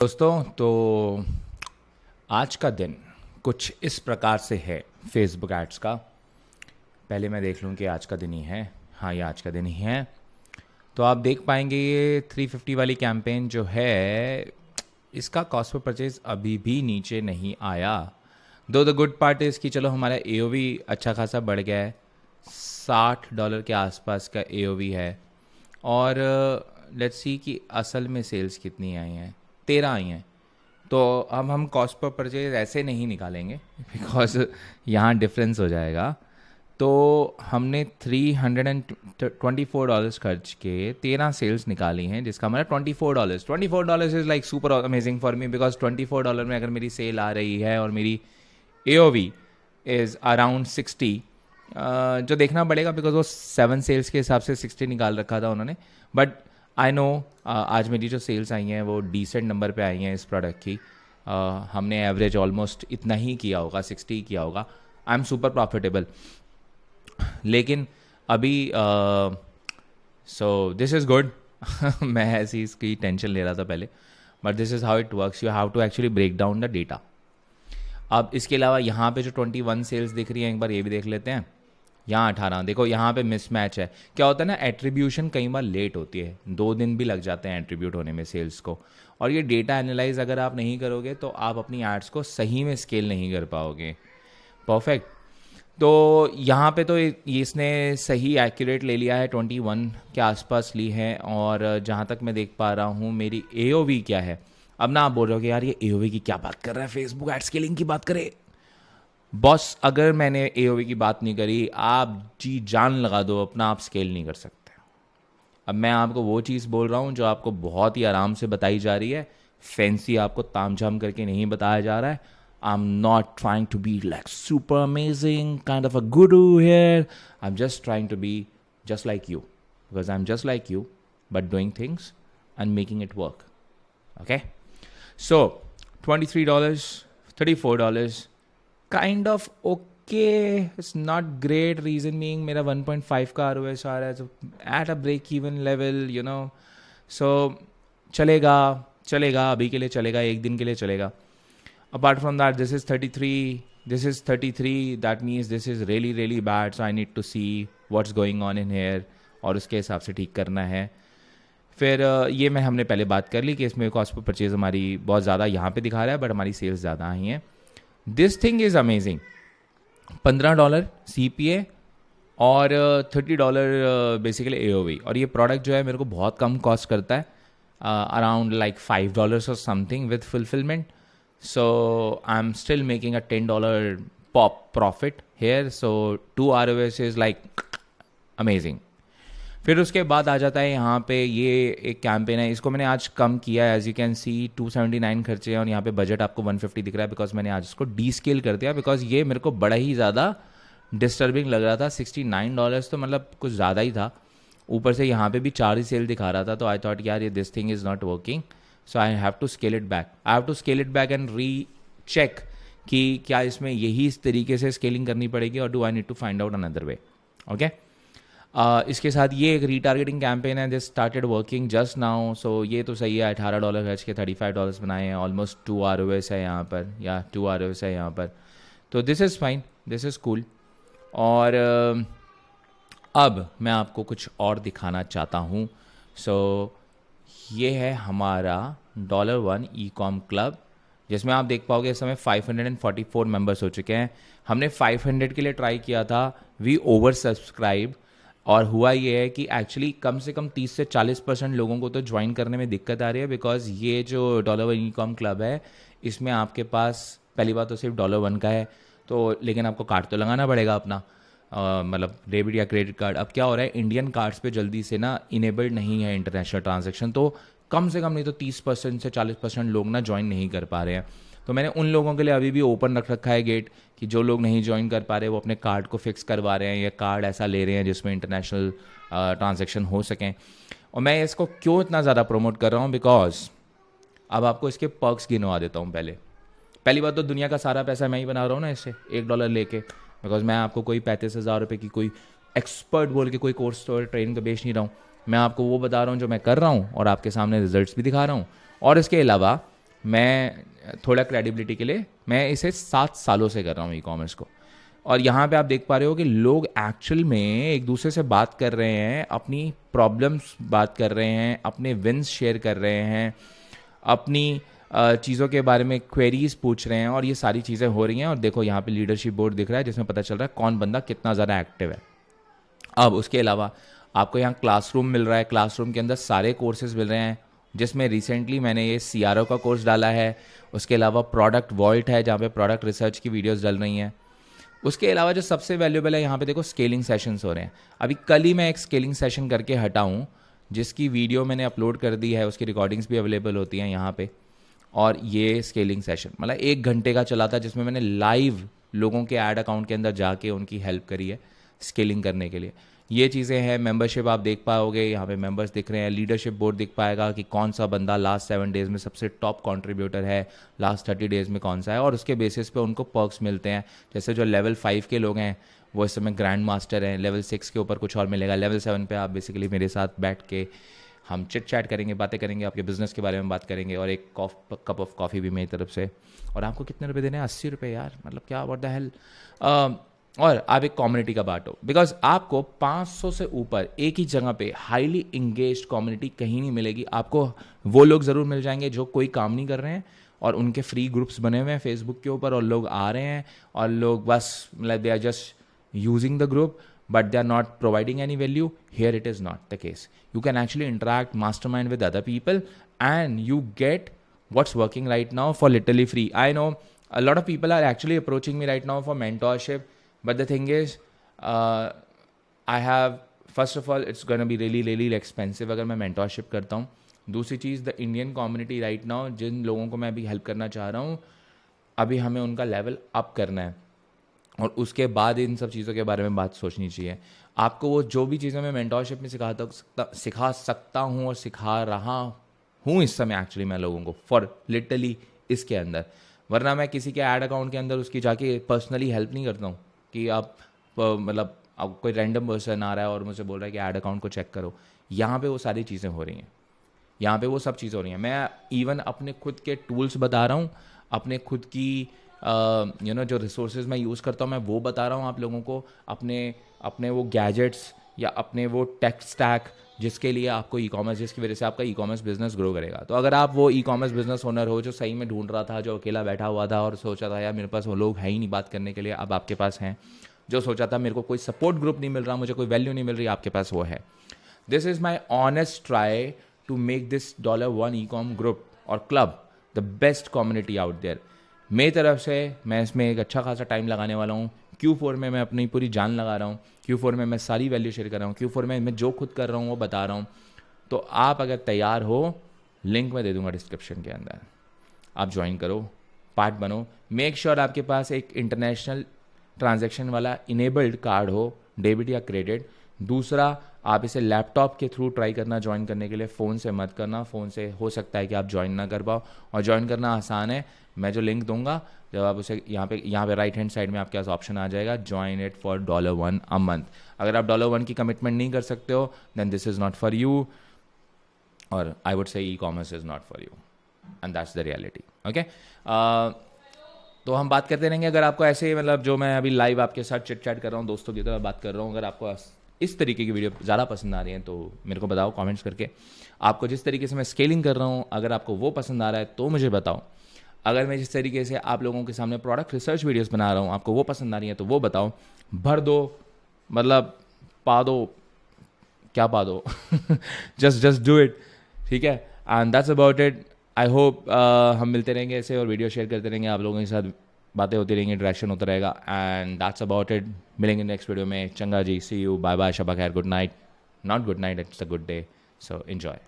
दोस्तों, तो आज का दिन कुछ इस प्रकार से है फेसबुक एड्स का। पहले मैं देख लूँ कि आज का दिन ही है। हाँ, ये आज का दिन ही है। तो आप देख पाएंगे ये 350 वाली कैंपेन जो है, इसका कॉस्ट पर परचेज अभी भी नीचे नहीं आया। दो द गुड पार्ट इज़ कि चलो हमारा AOV अच्छा खासा बढ़ गया है। $60 के आसपास का AOV है। और लेट्स सी कि असल में सेल्स कितनी आई हैं। 13 आई हैं। तो अब हम कॉस्ट पर परचेज ऐसे नहीं निकालेंगे बिकॉज यहाँ डिफरेंस हो जाएगा। तो हमने $324 खर्च के 13 सेल्स निकाली हैं, जिसका हमारा $24 is like super amazing for me, because $24 में अगर मेरी सेल आ रही है और मेरी AOV इज़ अराउंड 60, जो देखना पड़ेगा बिकॉज वो 7 सेल्स के हिसाब से 60 निकाल रखा था उन्होंने। बट आई नो आज मेरी जो सेल्स आई हैं वो डिसेंट नंबर पे आई हैं इस प्रोडक्ट की। हमने एवरेज ऑलमोस्ट इतना ही किया होगा, 60 किया होगा। I am super profitable. लेकिन अभी सो दिस इज़ गुड। मैं ऐसी इसकी टेंशन ले रहा था पहले, but this is how it works. You have to actually break down the data. अब इसके अलावा यहाँ पे जो 21 सेल्स दिख रही हैं, एक बार ये भी देख लेते हैं। यहाँ 18, देखो यहाँ पे मिसमैच है। क्या होता है ना, एट्रीब्यूशन कई बार लेट होती है, 2 दिन भी लग जाते हैं एट्रीब्यूट होने में सेल्स को। और ये डेटा एनालाइज अगर आप नहीं करोगे तो आप अपनी एड्स को सही में स्केल नहीं कर पाओगे। परफेक्ट। तो यहाँ पे तो इसने सही एक्यूरेट ले लिया है, 21 के आसपास ली है। और जहाँ तक मैं देख पा रहा हूँ मेरी AOV क्या है। अब ना आप बोल रहे हो कि यार ये AOV की क्या बात कर रहा है, फेसबुक एड स्केलिंग की बात करे। बॉस, अगर मैंने AOV की बात नहीं करी, आप जी जान लगा दो अपना, आप स्केल नहीं कर सकते। अब मैं आपको वो चीज़ बोल रहा हूँ जो आपको बहुत ही आराम से बताई जा रही है, फैंसी आपको तामझाम करके नहीं बताया जा रहा है। I am not trying to be like super amazing kind of a guru here. I am just trying to be just like you, because I am just like you but doing things and making it work. Okay, so $23, $34 kind of okay, it's not great. Reason being मेरा 1.5 का ROS आ रहा है, तो at a break even level, you know. So चलेगा, चलेगा अभी के लिए, चलेगा एक दिन के लिए चलेगा। Apart from that, this is 33, that means this is really really bad. So I need to see what's going on in here, और उसके हिसाब से ठीक करना है। फिर ये हमने पहले बात कर ली कि इसमें कॉस्ट पर परचेज हमारी बहुत ज़्यादा यहाँ पे दिखा रहा है, बट हमारी सेल्स ज़्यादा आई हैं। This thing is amazing. $15 CPA और $30 बेसिकली AOV। और ये प्रोडक्ट जो है मेरे को बहुत कम कॉस्ट करता है, अराउंड लाइक $5 और something with fulfilment. So I am still making a $10 pop profit here. So 2 ROS is like amazing. फिर उसके बाद आ जाता है यहाँ पे ये एक कैंपेन है, इसको मैंने आज कम किया है। एज यू कैन सी 279 खर्चे हैं और यहाँ पे बजट आपको 150 दिख रहा है, बिकॉज मैंने आज इसको डी स्केल कर दिया, बिकॉज ये मेरे को बड़ा ही ज़्यादा डिस्टर्बिंग लग रहा था। $69 तो मतलब कुछ ज़्यादा ही था। ऊपर से यहाँ पे भी 4 ही सेल दिखा रहा था, तो आई थॉट यार ये this thing is not working, so I have to scale it back. I have to scale it back and recheck कि क्या इसमें यही इस तरीके से स्केलिंग करनी पड़ेगी, और do I need to find out another way. Okay, इसके साथ ये एक रीटारगेटिंग कैंपेन है, this started working just now. So ये तो सही है, $18 खर्च के $35 बनाए हैं, ऑलमोस्ट 2 ROS है यहाँ पर, या 2 ROS है यहाँ पर। तो this is fine, this is cool. और अब मैं आपको कुछ और दिखाना चाहता हूँ। सो ये है हमारा $1 ई-कॉम क्लब, जिसमें आप देख पाओगे इस समय 544 मेंबर्स हो चुके हैं। हमने 500 के लिए ट्राई किया था, वी ओवर सब्सक्राइब। और हुआ ये है कि एक्चुअली कम से कम 30 से 40% लोगों को तो ज्वाइन करने में दिक्कत आ रही है, बिकॉज ये जो $1 ई-कॉम क्लब है, इसमें आपके पास पहली बात तो सिर्फ $1 का है, तो लेकिन आपको कार्ड तो लगाना पड़ेगा अपना, मतलब डेबिट या क्रेडिट कार्ड। अब क्या हो रहा है, इंडियन कार्ड्स पे जल्दी से ना इनेबल्ड नहीं है इंटरनेशनल ट्रांजैक्शन, तो कम से कम नहीं तो 30% से 40% लोग ना ज्वाइन नहीं कर पा रहे हैं। तो मैंने उन लोगों के लिए अभी भी ओपन रख रखा है गेट, कि जो लोग नहीं ज्वाइन कर पा रहे वो अपने कार्ड को फिक्स करवा रहे हैं, या कार्ड ऐसा ले रहे हैं जिसमें इंटरनेशनल ट्रांजैक्शन हो सकें। और मैं इसको क्यों इतना ज़्यादा प्रमोट कर रहा हूँ, बिकॉज अब आपको इसके पर्क्स गिनवा देता हूँ। पहली बात तो दुनिया का सारा पैसा मैं ही बना रहा हूँ ना इससे, $1 लेके, बिकॉज मैं आपको कोई 35,000 रुपये की कोई एक्सपर्ट बोल के कोई कोर्स और ट्रेनिंग तो बेच नहीं रहा हूँ। मैं आपको वो बता रहा हूँ जो मैं कर रहा हूँ, और आपके सामने रिजल्ट्स भी दिखा रहा हूँ। और इसके अलावा मैं थोड़ा क्रेडिबिलिटी के लिए मैं इसे 7 सालों से कर रहा हूँ ई कॉमर्स को, और यहाँ पे आप देख पा रहे हो कि लोग एक्चुअल में एक दूसरे से बात कर रहे हैं, अपनी प्रॉब्लम्स बात कर रहे हैं, अपने विंस शेयर कर रहे हैं, अपनी चीज़ों के बारे में क्वेरीज पूछ रहे हैं, और ये सारी चीज़ें हो रही हैं। और देखो यहाँ पे लीडरशिप बोर्ड दिख रहा है जिसमें पता चल रहा है कौन बंदा कितना ज़्यादा एक्टिव है। अब उसके अलावा आपको यहाँ क्लासरूम मिल रहा है, क्लासरूम के अंदर सारे कोर्सेज मिल रहे हैं, जिसमें रिसेंटली मैंने ये CRO का कोर्स डाला है। उसके अलावा प्रोडक्ट वॉल्ट है जहाँ पे प्रोडक्ट रिसर्च की वीडियोस डल रही हैं। उसके अलावा जो सबसे वैल्यूएबल है यहाँ पे देखो स्केलिंग सेशंस हो रहे हैं। अभी कल ही मैं एक स्केलिंग सेशन करके हटा हूँ जिसकी वीडियो मैंने अपलोड कर दी है, उसकी रिकॉर्डिंग्स भी अवेलेबल होती हैं यहाँ पे। और ये स्केलिंग सेशन मतलब 1 घंटे का चला था जिसमें मैंने लाइव लोगों के ऐड अकाउंट के अंदर जाके उनकी हेल्प करी है स्केलिंग करने के लिए। ये चीज़ें हैं। मेंबरशिप आप देख पाओगे, यहाँ पे मेंबर्स दिख रहे हैं। लीडरशिप बोर्ड दिख पाएगा कि कौन सा बंदा लास्ट 7 डेज़ में सबसे टॉप कंट्रीब्यूटर है, लास्ट 30 डेज़ में कौन सा है, और उसके बेसिस पे उनको पर्क्स मिलते हैं। जैसे जो लेवल 5 के लोग हैं वो इस समय ग्रैंड मास्टर हैं, लेवल 6 के ऊपर कुछ और मिलेगा, लेवल 7 पे आप बेसिकली मेरे साथ बैठ के हम चिट चैट करेंगे, बातें करेंगे, आपके बिजनेस के बारे में बात करेंगे, और एक कप ऑफ कॉफ़ी भी मेरी तरफ से। और आपको कितने रुपए देने हैं? 80 रुपये यार, मतलब क्या व्हाट द हेल। और आप एक कम्युनिटी का पार्ट हो, बिकॉज आपको 500 से ऊपर एक ही जगह पे हाईली इंगेज्ड कम्युनिटी कहीं नहीं मिलेगी। आपको वो लोग ज़रूर मिल जाएंगे जो कोई काम नहीं कर रहे हैं और उनके फ्री ग्रुप्स बने हुए हैं फेसबुक के ऊपर, और लोग आ रहे हैं और लोग बस मतलब they are just using the group but they are not providing any value. Here it is not the case. You can actually interact, mastermind with other people, and you get what's working right now for literally free. I know a lot of people are actually approaching me right now for mentorship, but the thing is, I have, first of all, it's going to be really, really expensive अगर मैं mentorship करता हूँ। दूसरी चीज़, the Indian community right now, जिन लोगों को मैं अभी help करना चाह रहा हूँ, अभी हमें उनका लेवल अप करना है, और उसके बाद इन सब चीज़ों के बारे में बात सोचनी चाहिए। आपको वो जो भी चीज़ें मैं मेंटोरशिप में सिखा सकता हूँ और सिखा रहा हूँ इस समय एक्चुअली मैं लोगों को फॉर लिटरली इसके अंदर, वरना मैं किसी के ऐड अकाउंट के अंदर उसकी जाके पर्सनली हेल्प नहीं करता हूँ कि आप मतलब आप कोई रैंडम पर्सन आ रहा है और मुझे बोल रहा है कि ऐड अकाउंट को चेक करो। यहाँ पे वो सारी चीज़ें हो रही हैं, यहाँ पे वो सब चीज़ें हो रही हैं। मैं इवन अपने खुद के टूल्स बता रहा हूँ, अपने खुद की जो रिसोर्सेज मैं यूज़ करता हूँ मैं वो बता रहा हूँ आप लोगों को, अपने वो गैजेट्स या अपने वो टेक स्टैक जिसके लिए आपको ई कॉमर्स, जिसकी वजह से आपका ई कॉमर्स बिजनेस ग्रो करेगा। तो अगर आप वो ई कॉमर्स बिजनेस ओनर हो जो सही में ढूंढ रहा था, जो अकेला बैठा हुआ था और सोचा था यार मेरे पास वो लोग है ही नहीं बात करने के लिए, अब आपके पास हैं। जो सोचा था मेरे को कोई सपोर्ट ग्रुप नहीं मिल रहा, मुझे कोई वैल्यू नहीं मिल रही, आपके पास वो है। This is my honest try to make this $1 e com group और club the best community out there. मेरी तरफ से मैं इसमें एक अच्छा खासा टाइम लगाने वाला हूँ। Q4 में मैं अपनी पूरी जान लगा रहा हूँ, Q4 में मैं सारी वैल्यू शेयर कर रहा हूँ, Q4 में मैं जो खुद कर रहा हूँ वो बता रहा हूँ। तो आप अगर तैयार हो, लिंक मैं दे दूंगा डिस्क्रिप्शन के अंदर, आप ज्वाइन करो, पार्ट बनो। मेक श्योर आपके पास एक इंटरनेशनल ट्रांजैक्शन वाला इनेबल्ड कार्ड हो, डेबिट या क्रेडिट। दूसरा, आप इसे लैपटॉप के थ्रू ट्राई करना ज्वाइन करने के लिए, फ़ोन से मत करना। फ़ोन से हो सकता है कि आप ज्वाइन ना कर पाओ, और ज्वाइन करना आसान है। मैं जो लिंक दूंगा, जब आप उसे यहाँ पे राइट हैंड साइड में आपके पास ऑप्शन आ जाएगा, join it for $1 a month. अगर आप $1 की कमिटमेंट नहीं कर सकते हो, then this is not for you, और I would say e commerce is not for you, and that's the reality. Okay, तो हम बात करते रहेंगे। अगर आपको ऐसे मतलब जो मैं अभी लाइव आपके साथ चिट चैट कर रहा हूँ, दोस्तों की तरह बात कर रहा हूँ, अगर आपको इस तरीके की वीडियो ज़्यादा पसंद आ रही है तो मेरे को बताओ कमेंट्स करके। आपको जिस तरीके से मैं स्केलिंग कर रहा हूँ, अगर आपको वो पसंद आ रहा है तो मुझे बताओ। अगर मैं जिस तरीके से आप लोगों के सामने प्रोडक्ट रिसर्च वीडियोस बना रहा हूँ, आपको वो पसंद आ रही है तो वो बताओ। भर दो, मतलब पा दो, क्या पा दो जस्ट डू इट, ठीक है। And that's about it. I hope हम मिलते रहेंगे ऐसे और वीडियो शेयर करते रहेंगे, आप लोगों के साथ बातें होती रहेंगी, इंटरेक्शन होता रहेगा। And that's about it. मिलेंगे नेक्स्ट वीडियो में। चंगा जी, सी यू, बाय बाय, शबा खैर, good night, not good night, it's a good day, so enjoy.